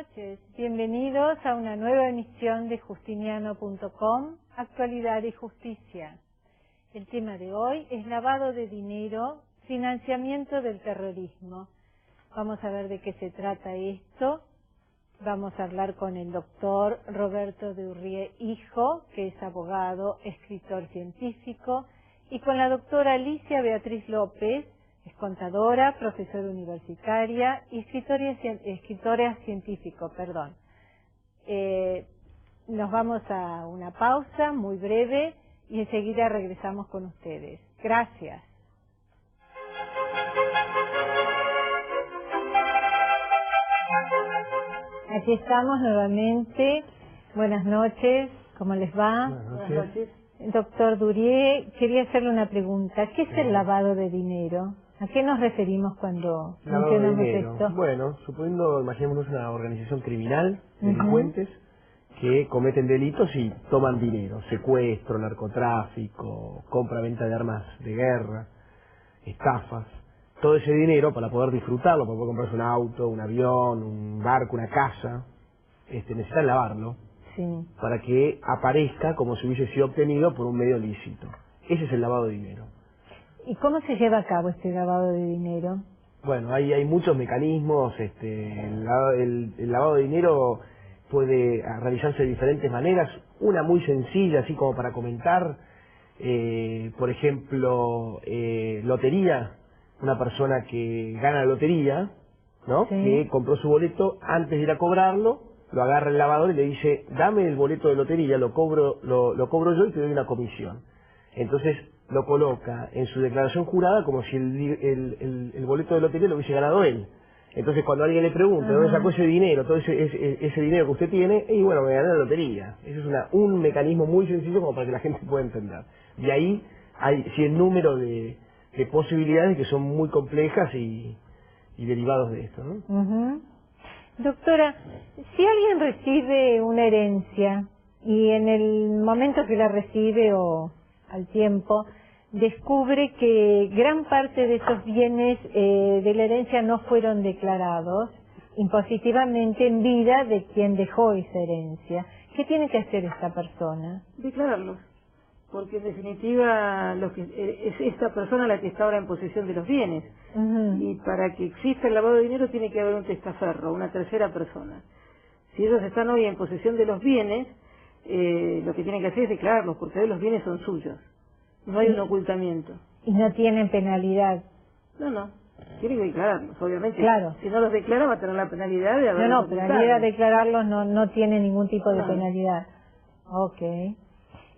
noches, bienvenidos a una nueva emisión de Justiniano.com, Actualidad y Justicia. El tema de hoy es lavado de dinero, financiamiento del terrorismo. Vamos a ver de qué se trata esto. Vamos a hablar con el doctor Roberto de Urrie Hijo, que es abogado, escritor científico, y con la doctora Alicia Beatriz López, es contadora, profesora universitaria y escritora científico, perdón. Nos vamos a una pausa muy breve y enseguida regresamos con ustedes. Gracias. Aquí estamos nuevamente. Buenas noches, ¿cómo les va? Buenas noches. Doctor Durie, quería hacerle una pregunta. ¿Qué es el lavado de dinero? ¿A qué nos referimos cuando mencionamos esto? Bueno, suponiendo, imaginémonos una organización criminal, delincuentes, que cometen delitos y toman dinero, secuestro, narcotráfico, compra-venta de armas de guerra, estafas. Todo ese dinero, para poder disfrutarlo, para poder comprarse un auto, un avión, un barco, una casa, necesitan lavarlo, sí, para que aparezca como si hubiese sido obtenido por un medio lícito. Ese es el lavado de dinero. ¿Y cómo se lleva a cabo este lavado de dinero? Bueno, hay muchos mecanismos. El lavado de dinero puede realizarse de diferentes maneras. Una muy sencilla, así como para comentar, por ejemplo, lotería. Una persona que gana la lotería, ¿no? Sí. Que compró su boleto, antes de ir a cobrarlo, lo agarra el lavador y le dice: dame el boleto de lotería, lo cobro yo y te doy una comisión. Entonces lo coloca en su declaración jurada como si el boleto de lotería lo hubiese ganado él. Entonces cuando alguien le pregunta ¿de dónde sacó ese dinero, todo ese dinero que usted tiene? Y bueno, me gané la lotería. Ese es un mecanismo muy sencillo como para que la gente pueda entender. De ahí hay el número de posibilidades que son muy complejas y derivados de esto, ¿no? Doctora, si alguien recibe una herencia y en el momento que la recibe o al tiempo descubre que gran parte de esos bienes de la herencia no fueron declarados impositivamente en vida de quien dejó esa herencia, ¿qué tiene que hacer esta persona? Declararlos, porque en definitiva es esta persona la que está ahora en posesión de los bienes, y para que exista el lavado de dinero tiene que haber un testaferro, una tercera persona. Si ellos están hoy en posesión de los bienes, lo que tienen que hacer es declararlos, porque hoy los bienes son suyos, no hay un ocultamiento. Y no tienen penalidad. No, tienen que declararlos, obviamente. Claro. Si no los declara va a tener la penalidad de haberlos No, pero al ir a declararlos no tiene ningún tipo de penalidad. Ok.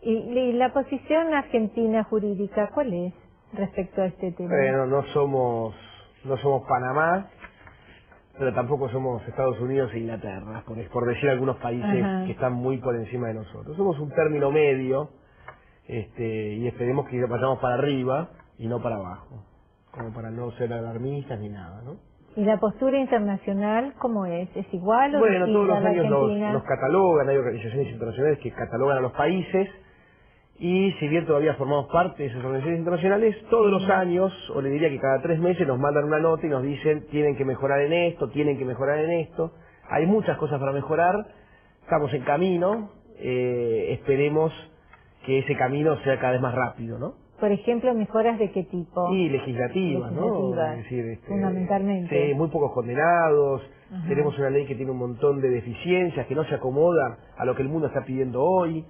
¿Y la posición argentina jurídica cuál es respecto a este tema? Bueno, no somos Panamá, pero tampoco somos Estados Unidos e Inglaterra, por decir algunos países que están muy por encima de nosotros. Somos un término medio, y esperemos que vayamos para arriba y no para abajo, como para no ser alarmistas ni nada, ¿no? ¿Y la postura internacional cómo es? ¿Es igual o bueno, todos los a la años Argentina? nos catalogan, hay organizaciones internacionales que catalogan a los países, y si bien todavía formamos parte de esas organizaciones internacionales, todos los años, o le diría que cada 3 meses, nos mandan una nota y nos dicen: tienen que mejorar en esto, tienen que mejorar en esto. Hay muchas cosas para mejorar, estamos en camino, esperemos que ese camino sea cada vez más rápido, ¿no? Por ejemplo, ¿mejoras de qué tipo? Y legislativas, ¿no? Es decir, fundamentalmente. Sí, muy pocos condenados, tenemos una ley que tiene un montón de deficiencias, que no se acomoda a lo que el mundo está pidiendo hoy,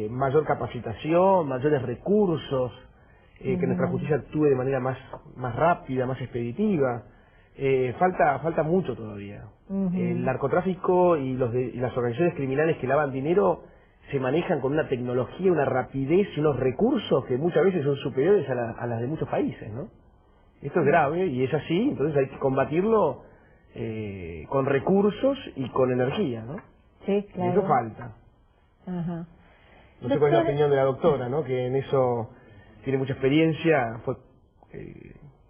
mayor capacitación, mayores recursos, que nuestra justicia actúe de manera más rápida, más expeditiva. Falta mucho todavía. El narcotráfico y las organizaciones criminales que lavan dinero se manejan con una tecnología, una rapidez y unos recursos que muchas veces son superiores a las de muchos países, ¿no? Esto es grave y es así, entonces hay que combatirlo con recursos y con energía, ¿no? Sí, claro. Y eso falta. No sé cuál es la opinión de la doctora, ¿no? Que en eso tiene mucha experiencia, fue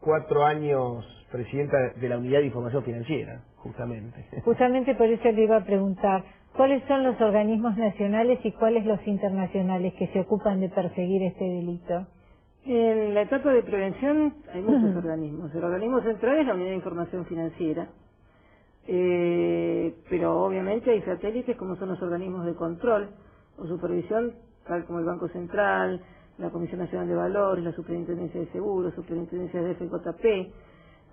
4 años presidenta de la Unidad de Información Financiera, justamente. Justamente por eso le iba a preguntar, ¿cuáles son los organismos nacionales y cuáles los internacionales que se ocupan de perseguir este delito? En la etapa de prevención hay muchos organismos. El organismo central es la Unidad de Información Financiera. Pero obviamente hay satélites como son los organismos de control o supervisión, tal como el Banco Central, la Comisión Nacional de Valores, la Superintendencia de Seguros, Superintendencia de FJP,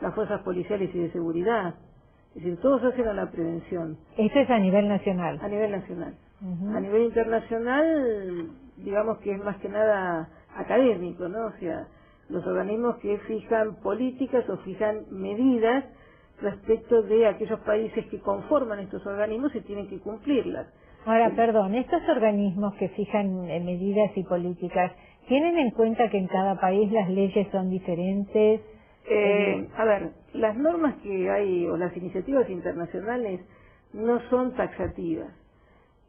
las fuerzas policiales y de seguridad. Es decir, todos hacen a la prevención. Esto es a nivel nacional. A nivel nacional. A nivel internacional, digamos que es más que nada académico, ¿no? O sea, los organismos que fijan políticas o fijan medidas respecto de aquellos países que conforman estos organismos y tienen que cumplirlas. Ahora, perdón, estos organismos que fijan medidas y políticas, ¿tienen en cuenta que en cada país las leyes son diferentes? A ver, las normas que hay o las iniciativas internacionales no son taxativas.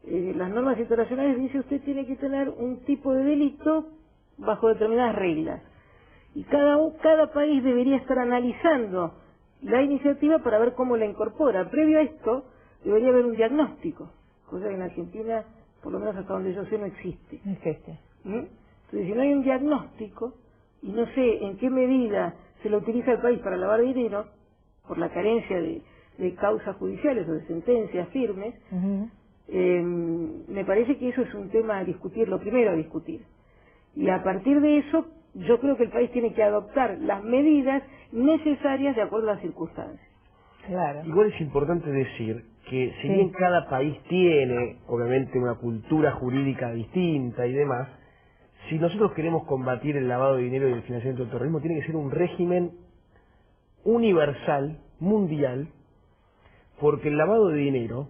Las normas internacionales dice usted tiene que tener un tipo de delito bajo determinadas reglas. Y cada país debería estar analizando la iniciativa para ver cómo la incorpora. Previo a esto, debería haber un diagnóstico, cosa que en Argentina, por lo menos hasta donde yo sé, no existe. Existe. Entonces, si no hay un diagnóstico, y no sé en qué medida se lo utiliza el país para lavar dinero, por la carencia de causas judiciales o de sentencias firmes, me parece que eso es un tema a discutir, lo primero a discutir. Y a partir de eso, yo creo que el país tiene que adoptar las medidas necesarias de acuerdo a las circunstancias. Claro. Igual es importante decir que si bien cada país tiene, obviamente, una cultura jurídica distinta y demás, si nosotros queremos combatir el lavado de dinero y el financiamiento del terrorismo, tiene que ser un régimen universal, mundial, porque el lavado de dinero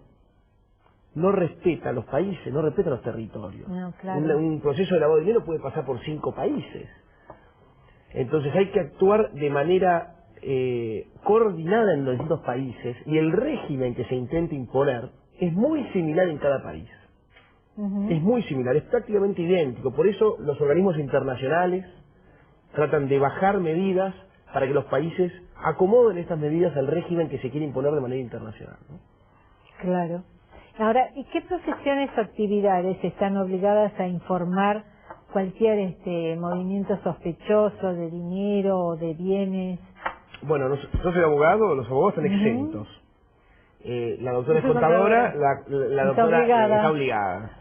no respeta a los países, no respeta a los territorios. No, claro. Un proceso de lavado de dinero puede pasar por 5 países. Entonces hay que actuar de manera coordinada en los distintos países, y el régimen que se intenta imponer es muy similar en cada país. Es muy similar, es prácticamente idéntico. Por eso los organismos internacionales tratan de bajar medidas para que los países acomoden estas medidas al régimen que se quiere imponer de manera internacional, ¿no? Claro. Ahora, ¿y qué profesiones o actividades están obligadas a informar cualquier movimiento sospechoso de dinero o de bienes? Bueno, yo soy abogado, los abogados están exentos. La doctora es contadora, la doctora está obligada.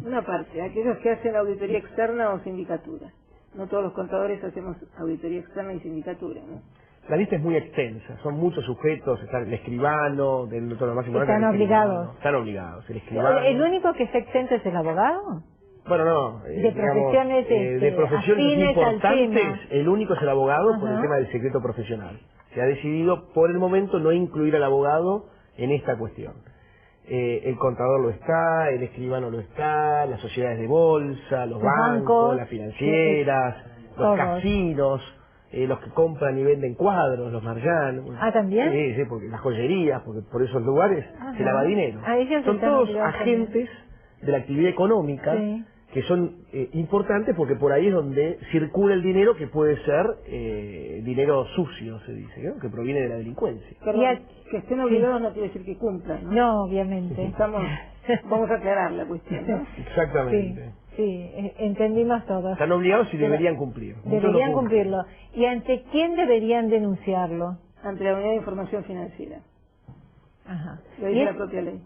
Una parte, aquellos que hacen auditoría externa o sindicatura. No todos los contadores hacemos auditoría externa y sindicatura, ¿no? La lista es muy extensa, son muchos sujetos, está el escribano, del doctor más importante. Están obligados. Están obligados, el escribano. ¿El único que está exento es el abogado? Bueno, no, de profesiones, de profesiones importantes, el único es el abogado. Ajá. Por el tema del secreto profesional. Se ha decidido por el momento no incluir al abogado en esta cuestión. El contador lo está, el escribano lo está, las sociedades de bolsa, los bancos, las financieras, los casinos, los que compran y venden cuadros, los marjan. Ah, ¿también? Sí, porque las joyerías, porque por esos lugares se lava dinero. Son todos agentes de la actividad económica, que son importantes porque por ahí es donde circula el dinero, que puede ser dinero sucio, se dice, ¿no? Que proviene de la delincuencia. Perdón, que estén obligados no quiere decir que cumplan, ¿no? No, obviamente. Vamos a aclarar la cuestión, ¿no? Exactamente. Sí, entendimos todos. Están obligados y deberían cumplir. Deberían cumplirlo. ¿Y ante quién deberían denunciarlo? Ante la Unidad de Información Financiera. Ajá. Lo dice la propia ley.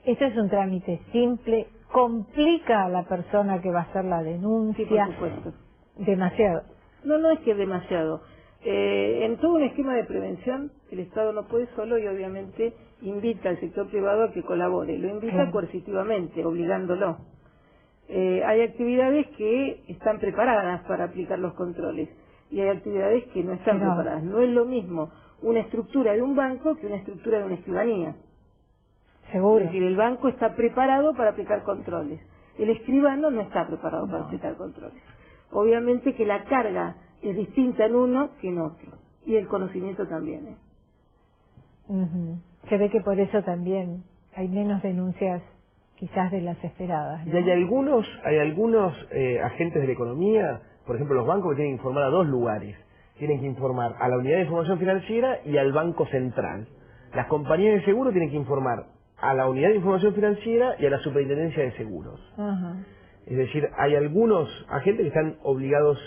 Esto es un trámite simple, complica a la persona que va a hacer la denuncia. Sí, por supuesto. Demasiado. No es que demasiado. En todo un esquema de prevención, el Estado no puede solo y obviamente invita al sector privado a que colabore. Lo invita coercitivamente, obligándolo. Hay actividades que están preparadas para aplicar los controles y hay actividades que no están preparadas. No es lo mismo una estructura de un banco que una estructura de una escribanía. Seguro. Es decir, el banco está preparado para aplicar controles. El escribano no está preparado para aplicar controles. Obviamente que la carga es distinta en uno que en otro. Y el conocimiento también. Se ve que por eso también hay menos denuncias quizás de las esperadas, ¿no? Y hay algunos agentes de la economía, por ejemplo los bancos, que tienen que informar a 2 lugares. Tienen que informar a la Unidad de Información Financiera y al Banco Central. Las compañías de seguro tienen que informar a la Unidad de Información Financiera y a la Superintendencia de Seguros. Es decir, hay algunos agentes que están obligados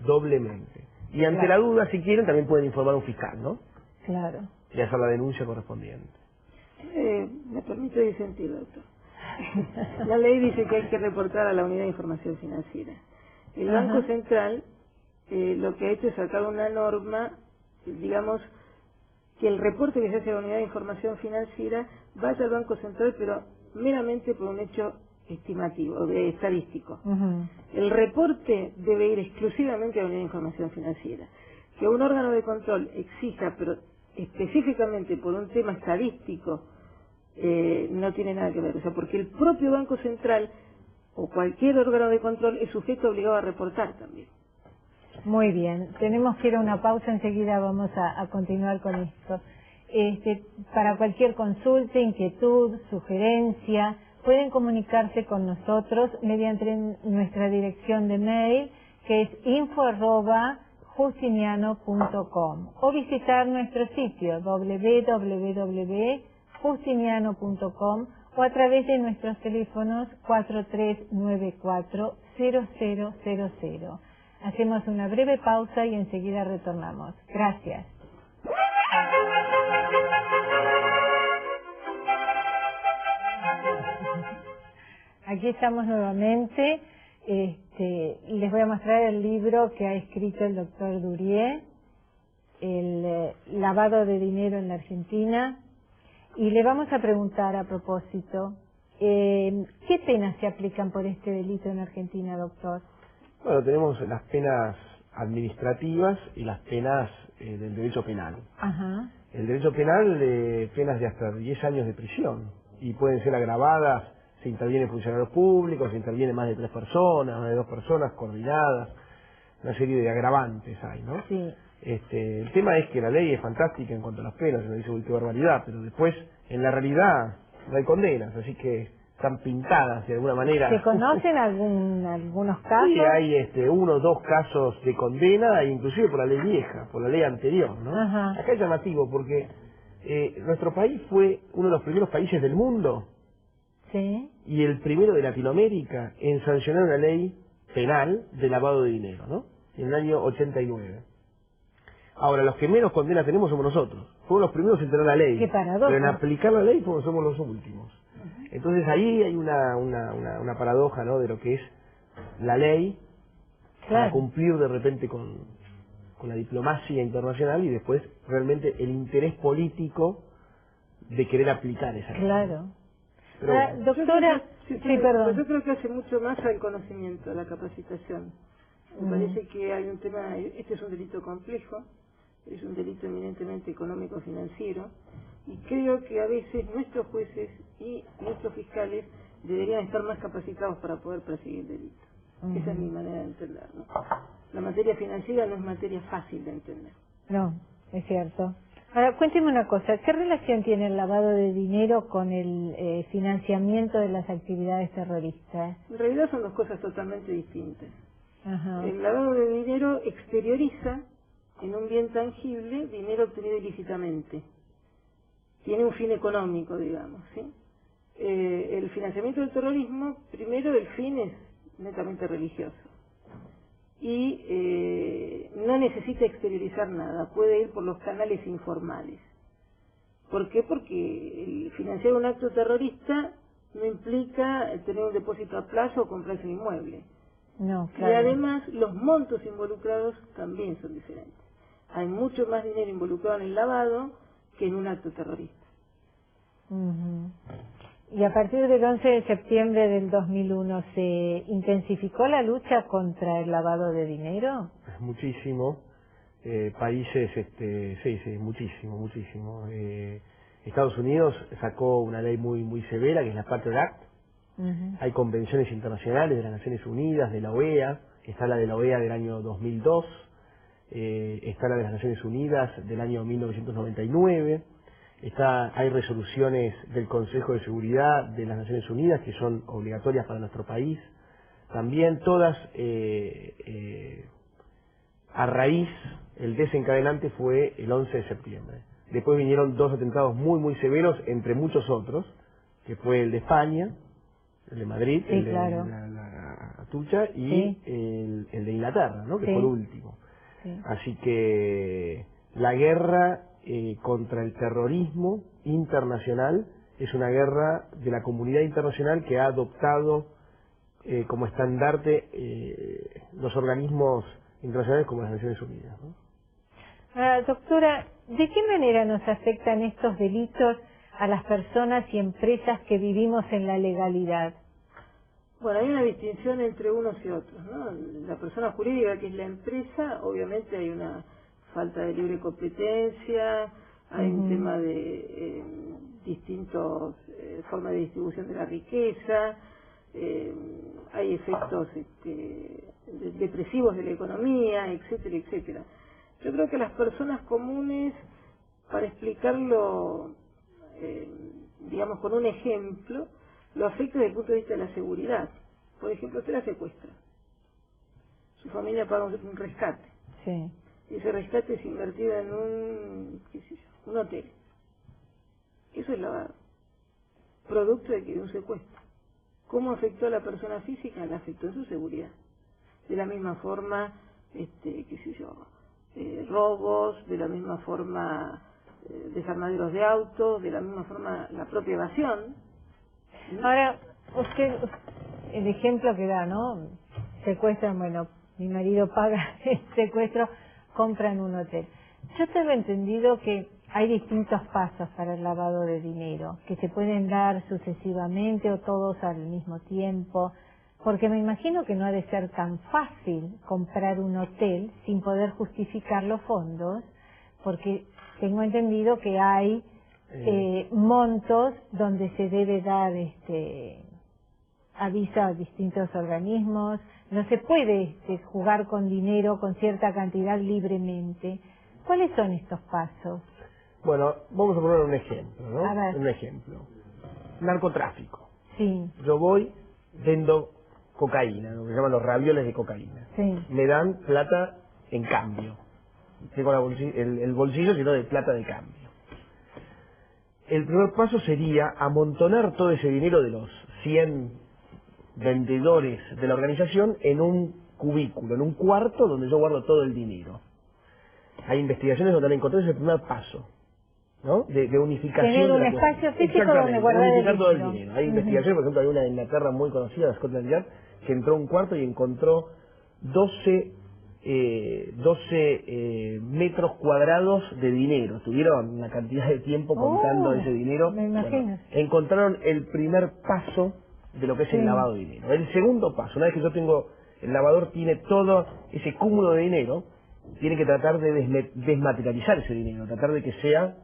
doblemente. Y ante la duda, si quieren, también pueden informar a un fiscal, ¿no? Claro. y hacer la denuncia correspondiente. Me permite disentir, doctor. La ley dice que hay que reportar a la Unidad de Información Financiera. El Banco Central lo que ha hecho es sacar una norma, digamos, que el reporte que se hace a la Unidad de Información Financiera vaya al Banco Central, pero meramente por un hecho estimativo, estadístico. El reporte debe ir exclusivamente a la Unidad de Información Financiera. Que un órgano de control exija, pero específicamente por un tema estadístico, no tiene nada que ver. O sea, porque el propio Banco Central o cualquier órgano de control es sujeto obligado a reportar también. Muy bien, tenemos que ir a una pausa, enseguida vamos a continuar con esto. Para cualquier consulta, inquietud, sugerencia, pueden comunicarse con nosotros mediante nuestra dirección de mail, que es info@justiniano.com, o visitar nuestro sitio www.justiniano.com, o a través de nuestros teléfonos 4394-0000. Hacemos una breve pausa y enseguida retornamos. Gracias. Aquí estamos nuevamente. Les voy a mostrar el libro que ha escrito el doctor Durier, el lavado de dinero en la Argentina, y le vamos a preguntar a propósito, ¿qué penas se aplican por este delito en Argentina, doctor? Bueno, tenemos las penas administrativas y las penas del derecho penal. El derecho penal, penas de hasta 10 años de prisión, y pueden ser agravadas si intervienen funcionarios públicos, si intervienen más de 3 personas, más de 2 personas coordinadas, una serie de agravantes hay, ¿no? Sí. El tema es que la ley es fantástica en cuanto a las penas, uno dice, uy, qué barbaridad, pero después, en la realidad, no hay condenas, así que están pintadas de alguna manera. ¿Se conocen algunos casos? Sí, hay 1 o 2 casos de condena, inclusive por la ley vieja, por la ley anterior, ¿no? Acá es llamativo porque nuestro país fue uno de los primeros países del mundo, sí, y el primero de Latinoamérica en sancionar una ley penal de lavado de dinero, ¿no? En el año 89. Ahora, los que menos condenas tenemos somos nosotros. Fuimos los primeros en tener la ley. Qué paradoja. Pero en aplicar la ley somos los últimos. Entonces ahí hay una paradoja, ¿no?, de lo que es la ley, para cumplir de repente con la diplomacia internacional, y después realmente el interés político de querer aplicar esa ley. Claro. Pero, doctora, perdón. Yo creo que hace mucho más al conocimiento, a la capacitación. Me parece que hay un tema, este es un delito complejo, es un delito eminentemente económico-financiero, y creo que a veces nuestros jueces y nuestros fiscales deberían estar más capacitados para poder perseguir el delito. Esa es mi manera de entender, ¿no? La materia financiera no es materia fácil de entender. No, es cierto. Ahora, cuénteme una cosa, ¿qué relación tiene el lavado de dinero con el financiamiento de las actividades terroristas? En realidad son 2 cosas totalmente distintas. El lavado de dinero exterioriza en un bien tangible dinero obtenido ilícitamente. Tiene un fin económico, digamos, ¿sí? El financiamiento del terrorismo, primero, el fin es netamente religioso. Y no necesita exteriorizar nada, puede ir por los canales informales. ¿Por qué? Porque el financiar un acto terrorista no implica tener un depósito a plazo o comprarse un inmueble. No, claro. Y además los montos involucrados también son diferentes. Hay mucho más dinero involucrado en el lavado que en un acto terrorista. Y a partir del 11 de septiembre del 2001, ¿se intensificó la lucha contra el lavado de dinero? Muchísimo. Países, sí, muchísimo. Estados Unidos sacó una ley muy severa, que es la Patriot Act. Hay convenciones internacionales de las Naciones Unidas, de la OEA, está la de la OEA del año 2002, está la de las Naciones Unidas del año 1999, hay resoluciones del Consejo de Seguridad de las Naciones Unidas que son obligatorias para nuestro país, también todas a raíz, el desencadenante fue el 11 de septiembre. Después vinieron 2 atentados muy severos, entre muchos otros, que fue el de España, el de Madrid, sí, el de claro. la Atucha, y el de Inglaterra, ¿no?, que fue el último. Así que la guerra contra el terrorismo internacional, es una guerra de la comunidad internacional que ha adoptado como estandarte los organismos internacionales como las Naciones Unidas, ¿no? Doctora, ¿de qué manera nos afectan estos delitos a las personas y empresas que vivimos en la legalidad? Bueno, hay una distinción entre unos y otros, ¿no? La persona jurídica, que es la empresa, obviamente hay una falta de libre competencia, hay un tema de distintas formas de distribución de la riqueza, hay efectos depresivos de la economía, etcétera, etcétera. Yo creo que las personas comunes, para explicarlo, digamos, con un ejemplo, lo afecta desde el punto de vista de la seguridad. Por ejemplo, usted la secuestra. Su familia paga un rescate. Sí. Ese rescate es invertido en un hotel. Eso es lavado. Producto de un secuestro. ¿Cómo afectó a la persona física? La afectó en su seguridad. De la misma forma, robos, de la misma forma desarmaderos de autos, de la misma forma la propia evasión. Ahora, usted, el ejemplo que da, ¿no? Secuestran, bueno, mi marido paga el secuestro, compran un hotel. Yo tengo entendido que hay distintos pasos para el lavado de dinero, que se pueden dar sucesivamente o todos al mismo tiempo, porque me imagino que no ha de ser tan fácil comprar un hotel sin poder justificar los fondos, porque tengo entendido que hay montos donde se debe dar aviso a distintos organismos. No se puede jugar con dinero, con cierta cantidad libremente. ¿Cuáles son estos pasos? Bueno, vamos a poner un ejemplo, ¿no? A ver. Un ejemplo. Narcotráfico. Sí. Yo voy, vendo cocaína, lo que se llaman los ravioles de cocaína. Sí. Me dan plata en cambio. Tengo el bolsillo lleno de plata de cambio. El primer paso sería amontonar todo ese dinero de los 100 vendedores de la organización en un cubículo, en un cuarto donde yo guardo todo el dinero. Hay investigaciones donde han encontrado ese primer paso, ¿no? De unificación. Tener un de la espacio cuestión. físico donde guardar unificar el todo el dinero. dinero. Hay investigaciones, por ejemplo, hay una en Inglaterra muy conocida, la Scotland Yard, que entró a un cuarto y encontró 12 metros cuadrados de dinero. Tuvieron una cantidad de tiempo contando ese dinero. Me imagino. Bueno, encontraron el primer paso de lo que es el lavado de dinero. El segundo paso, una vez que yo tengo, el lavador tiene todo ese cúmulo de dinero, tiene que tratar de desmaterializar ese dinero, tratar de que sea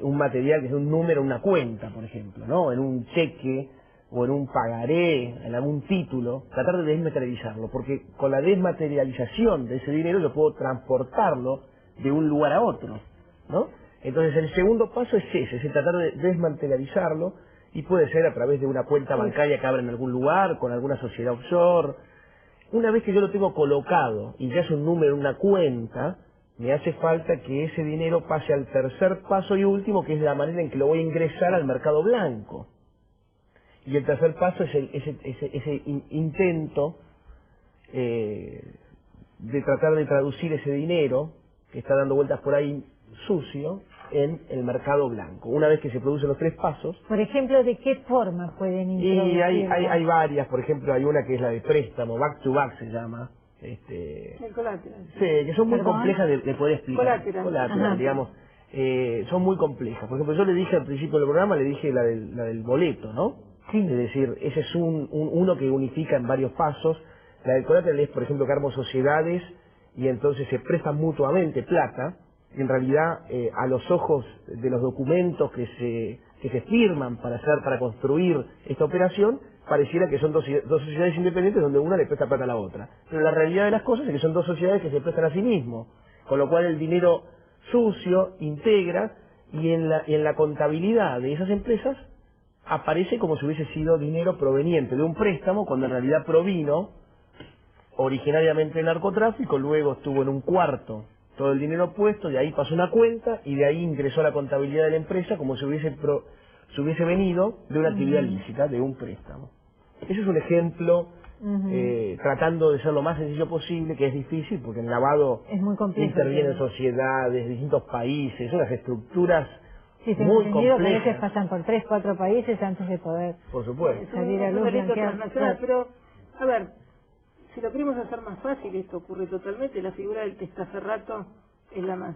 un material, que sea un número, una cuenta, por ejemplo, ¿no? En un cheque o en un pagaré, en algún título, tratar de desmaterializarlo, porque con la desmaterialización de ese dinero yo puedo transportarlo de un lugar a otro, ¿no? Entonces el segundo paso es ese, es el tratar de desmaterializarlo, y puede ser a través de una cuenta bancaria que abra en algún lugar, con alguna sociedad offshore. Una vez que yo lo tengo colocado y ya es un número, una cuenta, me hace falta que ese dinero pase al tercer paso y último, que es la manera en que lo voy a ingresar al mercado blanco. Y el tercer paso es ese intento de tratar de traducir ese dinero que está dando vueltas por ahí sucio en el mercado blanco. Una vez que se producen los tres pasos. Por ejemplo, ¿de qué forma pueden introducirlo? Y hay varias, por ejemplo, hay una que es la de préstamo, back to back se llama. El colateral. Sí, que son muy complejas de poder explicar. Colateral, digamos. Son muy complejas. Por ejemplo, yo le dije al principio del programa, le dije la del boleto, ¿no? Sí. Es decir, ese es uno que unifica en varios pasos. La del colateral es, por ejemplo, que armo sociedades y entonces se prestan mutuamente plata. En realidad, a los ojos de los documentos que se firman para construir esta operación, pareciera que son dos sociedades independientes donde una le presta plata a la otra. Pero la realidad de las cosas es que son dos sociedades que se prestan a sí mismos, con lo cual el dinero sucio integra y en la contabilidad de esas empresas aparece como si hubiese sido dinero proveniente de un préstamo, cuando en realidad provino originariamente del narcotráfico, luego estuvo en un cuarto todo el dinero puesto, de ahí pasó una cuenta y de ahí ingresó a la contabilidad de la empresa como si hubiese venido de una actividad lícita, de un préstamo. Ese es un ejemplo tratando de ser lo más sencillo posible, que es difícil porque el lavado es muy complejo, interviene en sociedades, distintos países, unas estructuras sí, muy complejas. Que a veces pasan por 3, 4 países antes de poder por supuesto salir a luz transnacional, pero a ver, si lo queremos hacer más fácil, esto ocurre totalmente. La figura del testaferrato es la más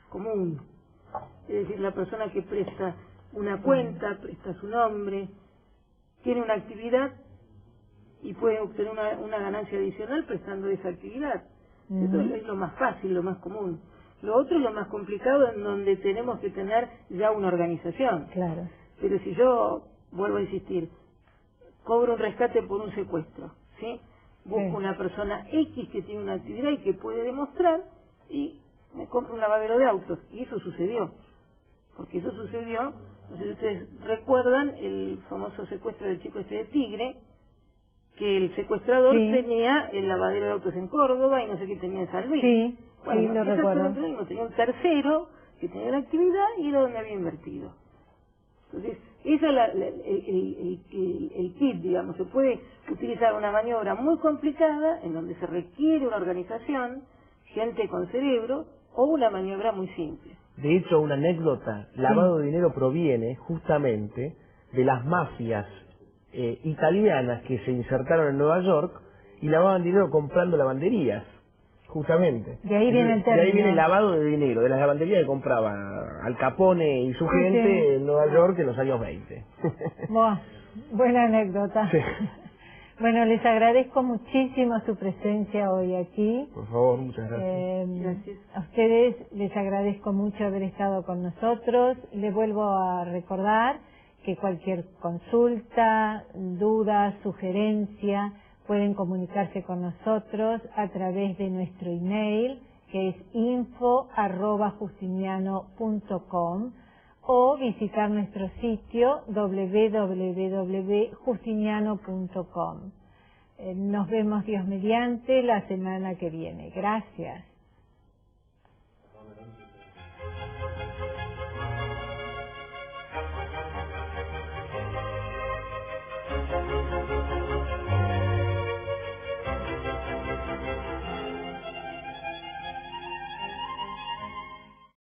común, es decir, la persona que presta una cuenta, presta su nombre, tiene una actividad y puede obtener una ganancia adicional prestando esa actividad. Eso es lo más fácil, lo más común. Lo otro es lo más complicado, en donde tenemos que tener ya una organización. Claro. Pero si yo, vuelvo a insistir, cobro un rescate por un secuestro, ¿sí? Busco una persona X que tiene una actividad y que puede demostrar, y me compro un lavadero de autos. Y eso sucedió. Porque eso sucedió, no sé si ustedes recuerdan el famoso secuestro del chico este de Tigre, que el secuestrador tenía el lavadero de autos en Córdoba y no sé qué tenía en San Luis. Sí, bueno, sí, lo recuerdo. Tenía un tercero que tenía una actividad y era donde había invertido. Entonces, ese es el kit, digamos. Se puede utilizar una maniobra muy complicada en donde se requiere una organización, gente con cerebro, o una maniobra muy simple. De hecho, una anécdota, lavado de dinero proviene justamente de las mafias italianas que se insertaron en Nueva York y lavaban dinero comprando lavanderías, justamente. De ahí viene el término. De ahí viene el lavado de dinero, de las lavanderías que compraba Al Capone y su gente en Nueva York en los años 20. Buena anécdota. Sí. Bueno, les agradezco muchísimo su presencia hoy aquí. Por favor, muchas gracias. Gracias. A ustedes les agradezco mucho haber estado con nosotros. Les vuelvo a recordar que cualquier consulta, duda, sugerencia, pueden comunicarse con nosotros a través de nuestro email, que es info@justiniano.com, o visitar nuestro sitio www.justiniano.com. Nos vemos, Dios mediante, la semana que viene. Gracias.